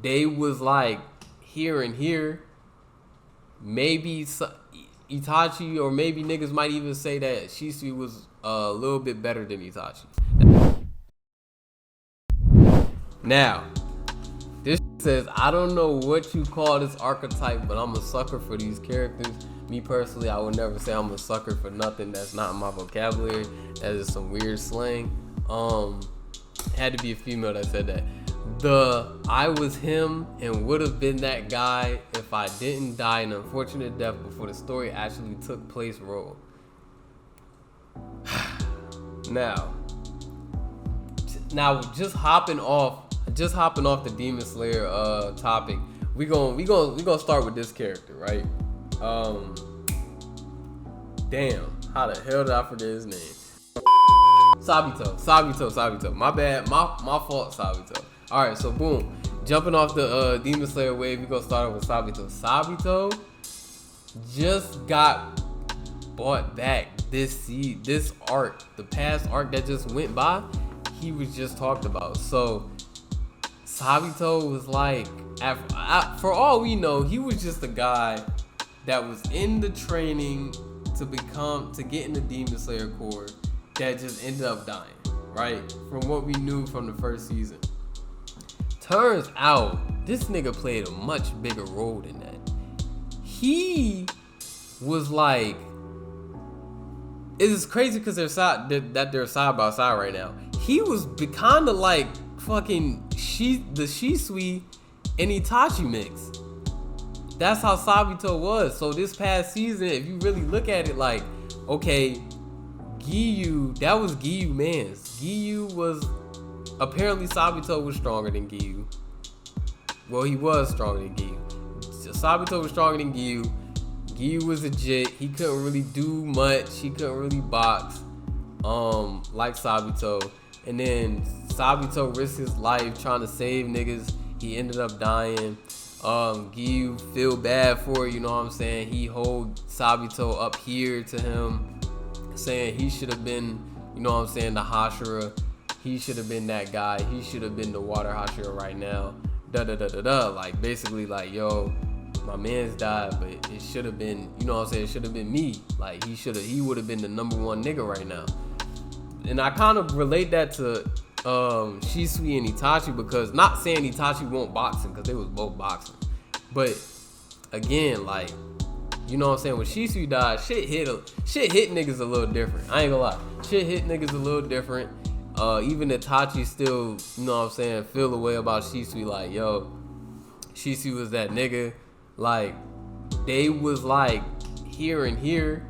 they was like here and here. Maybe Itachi, or maybe niggas might even say that ShiSui was a little bit better than Itachi. Now, this says, I don't know what you call this archetype, but I'm a sucker for these characters. Me personally, I would never say I'm a sucker for nothing that's not in my vocabulary. That is some weird slang. Had to be a female that said that. The I was him and would have been that guy if I didn't die an unfortunate death before the story actually took place role. Now just hopping off the Demon Slayer topic, we gonna start with this character, right? Damn, how the hell did I forget his name? Sabito. My bad, my fault, Sabito. Alright, so boom. Jumping off the Demon Slayer wave, we gonna start with Sabito. Sabito just got bought back this arc. The past arc that just went by, he was just talked about. So Sabito was like, for all we know, he was just a guy that was in the training to get in the Demon Slayer Corps that just ended up dying, right? From what we knew from the first season. Turns out, this nigga played a much bigger role than that. He was like, it's crazy because they're side by side right now. He was kind of like fucking the ShiSui and Itachi mix. That's how Sabito was. So this past season, if you really look at it, like, okay, Giyu, that was Giyu mans. Giyu was, apparently Sabito was stronger than Giyu. Well, he was stronger than Giyu. So Sabito was stronger than Giyu. Giyu was a jit. He couldn't really do much. He couldn't really box, like Sabito. And then Sabito risked his life trying to save niggas. He ended up dying. Giyu feel bad for it, you know what I'm saying? He hold Sabito up here to him, saying he should have been, you know what I'm saying, the Hashira. He should have been that guy. He should have been the water Hashira right now. Like, basically, like, yo, my man's died, but it should have been, you know what I'm saying, it should have been me. Like, he would have been the number one nigga right now. And I kind of relate that to ShiSui and Itachi, because not saying Itachi won't boxing, because they was both boxing, but again, like, you know what I'm saying, when ShiSui died, shit hit niggas a little different. I ain't gonna lie, shit hit niggas a little different. Even Itachi still, you know what I'm saying, feel the way about ShiSui, like, yo, ShiSui was that nigga. Like, they was like here and here.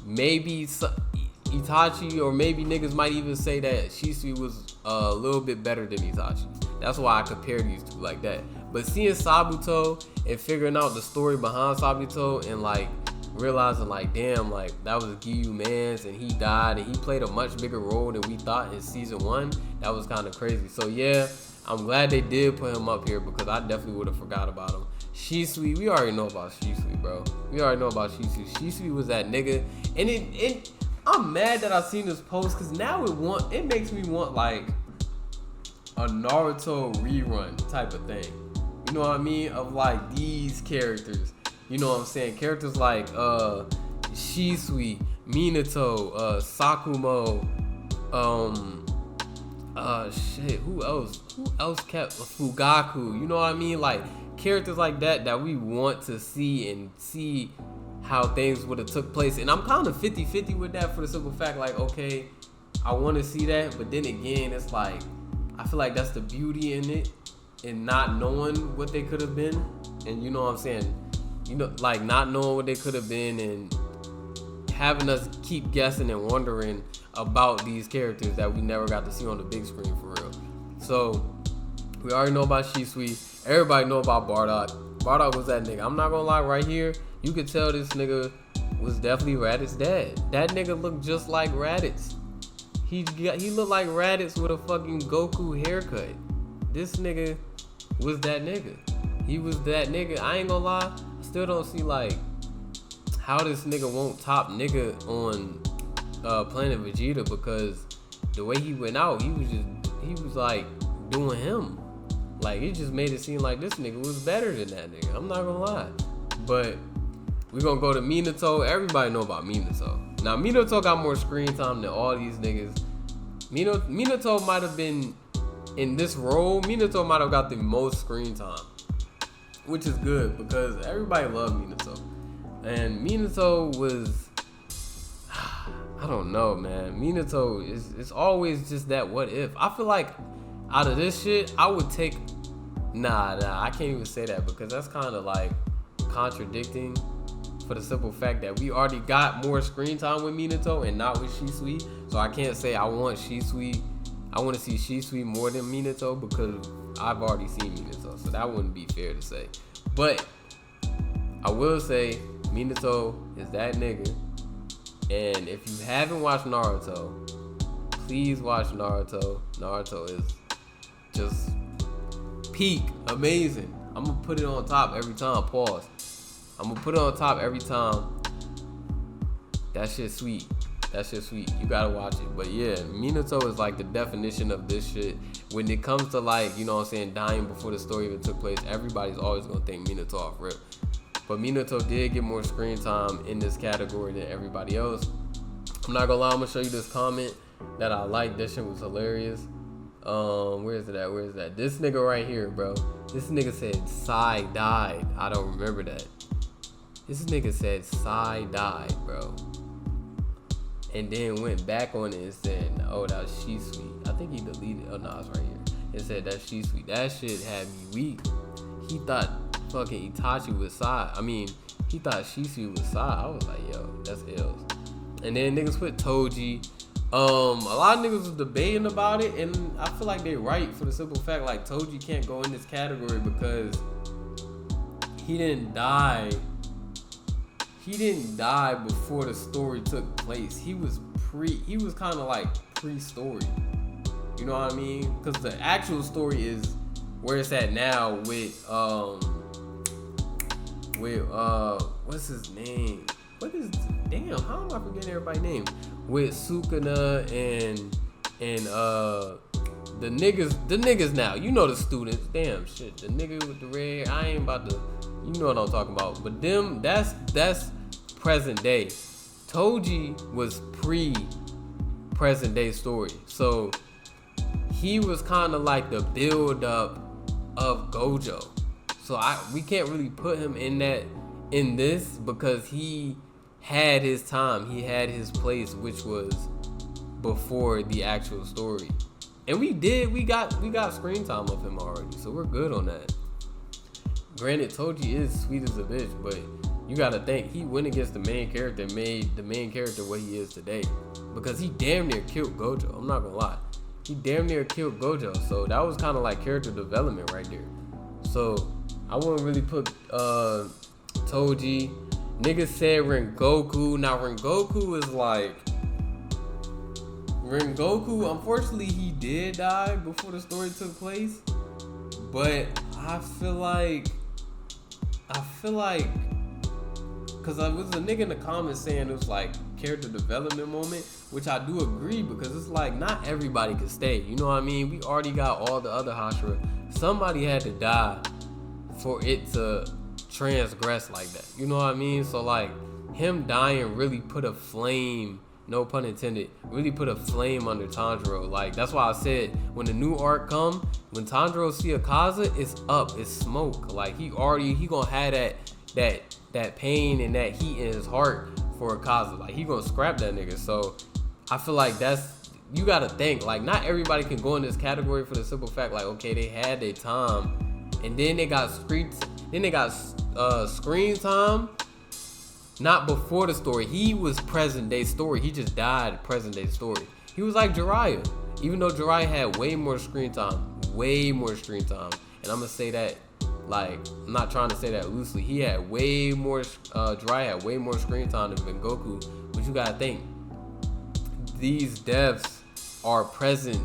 Maybe Itachi, or maybe niggas might even say that ShiSui was a little bit better than Itachi. That's why I compare these two like that. But seeing Sabito and figuring out the story behind Sabito and like realizing like, damn, like that was Giyu mans and he died and he played a much bigger role than we thought in season 1, that was kind of crazy. So yeah, I'm glad they did put him up here, because I definitely would have forgot about him. ShiSui, we already know about ShiSui, bro. We already know about ShiSui. ShiSui was that nigga, and I'm mad that I seen this post, because now it makes me want like a Naruto rerun type of thing. You know what I mean? Of like these characters. You know what I'm saying? Characters like ShiSui, Minato, Sakumo, shit, who else kept Fugaku? You know what I mean? Like characters like that we want to see, and see how things would have took place. And I'm kind of 50-50 with that, for the simple fact, like, okay, I want to see that, but then again, it's like, I feel like that's the beauty in it, and not knowing what they could have been. And you know what I'm saying, you know, like not knowing what they could have been, and having us keep guessing and wondering about these characters that we never got to see on the big screen for real. So we already know about ShiSui. Everybody know about Bardock. Bardock was that nigga. I'm not gonna lie, right here, you could tell this nigga was definitely Raditz' dad. That nigga looked just like Raditz. He looked like Raditz with a fucking Goku haircut. This nigga was that nigga. He was that nigga. I ain't gonna lie, I still don't see like how this nigga won't top nigga on Planet Vegeta, because the way he went out, he was like doing him. Like, it just made it seem like this nigga was better than that nigga. I'm not gonna lie. But we gonna go to Minato. Everybody know about Minato. Now, Minato got more screen time than all these niggas. Minato might have been, in this role, Minato might have got the most screen time. Which is good, because everybody loved Minato. And Minato was, I don't know, man. Minato is always just that what if. I feel like out of this shit, I would take, nah, I can't even say that, because that's kind of like contradicting, for the simple fact that we already got more screen time with Minato and not with ShiSui. So I can't say I want to see ShiSui more than Minato, because I've already seen Minato. So that wouldn't be fair to say. But I will say Minato is that nigga. And if you haven't watched Naruto, please watch Naruto. Naruto is just peak amazing. I'm gonna put it on top every time. Pause. I'm gonna put it on top every time. That shit sweet. That shit sweet. You gotta watch it. But yeah, Minato is like the definition of this shit. When it comes to, like, you know what I'm saying, dying before the story even took place, everybody's always gonna think Minato off rip. But Minato did get more screen time in this category than everybody else. I'm not gonna lie, I'm gonna show you this comment that I liked. That shit was hilarious. Where is it at? Where is that? This nigga right here, bro. This nigga said Sai died. I don't remember that. This nigga said Sai died, bro. And then went back on it and said, oh, that was ShiSui. I think he deleted. Oh, no, it's right here. It said that's ShiSui. That shit had me weak. He thought fucking Itachi was Sai. I mean, he thought ShiSui was Sai. I was like, yo, that's ills. And then niggas put Toji. A lot of niggas was debating about it, and I feel like they right, for the simple fact, like, Toji can't go in this category because he didn't die. He didn't die before the story took place. He was kind of like pre-story. You know what I mean? Because the actual story is where it's at now with what's his name? Damn, how am I forgetting everybody's name? With Sukuna and the niggas now. You know the students. Damn shit. The nigga with the red hair. I ain't about to, you know what I'm talking about. But them, that's present day. Toji was pre-present day story. So he was kind of like the build up of Gojo. So we can't really put him in this because he had his time. He had his place, which was before the actual story. And we got screen time of him already. So we're good on that. Granted, Toji is sweet as a bitch, but you gotta think, he went against the main character and made the main character what he is today. Because he damn near killed Gojo. I'm not gonna lie. He damn near killed Gojo. So that was kind of like character development right there. So I wouldn't really put Toji. Niggas said Rengoku. Now Rengoku is like, Rengoku, unfortunately he did die before the story took place. But I feel like, because I was a nigga in the comments saying it was like character development moment, which I do agree, because it's like not everybody could stay. You know what I mean? We already got all the other Hashira. Somebody had to die for it to transgress like that. You know what I mean? So like him dying really put a flame, no pun intended, really put a flame under Tanjiro. Like that's why I said when the new arc come, when Tanjiro see Akaza, it's up, it's smoke. Like he gonna have that pain and that heat in his heart for Akaza. Like he gonna scrap that nigga. So I feel like you gotta think, like not everybody can go in this category for the simple fact, like okay, they had their time and then they got screen time, not before the story. He was present day story. He just died present day story. He was like Jiraiya, even though Jiraiya had way more screen time. And I'm gonna say that, like, I'm not trying to say that loosely. He had way more, Jiraiya had way more screen time than Goku. But you gotta think, these deaths are present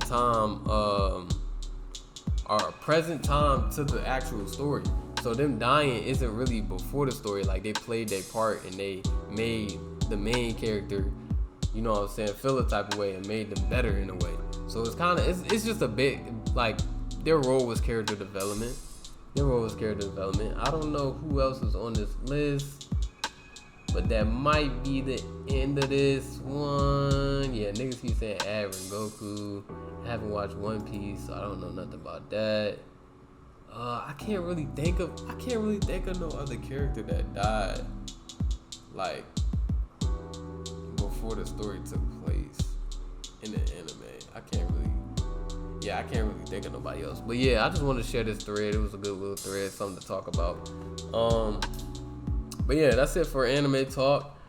time to the actual story. So them dying isn't really before the story. Like they played their part and they made the main character, you know what I'm saying, feel a type of way and made them better in a way. So it's kind of, it's just a bit like their role was character development. I don't know who else is on this list, but that might be the end of this one. Yeah, niggas keep saying Aaron Goku. I haven't watched One Piece, so I don't know nothing about that. I can't really think of no other character that died like before the story took place in the anime. I can't really think of nobody else. But yeah, I just wanted to share this thread. It was a good little thread, something to talk about. But yeah, that's it for anime talk.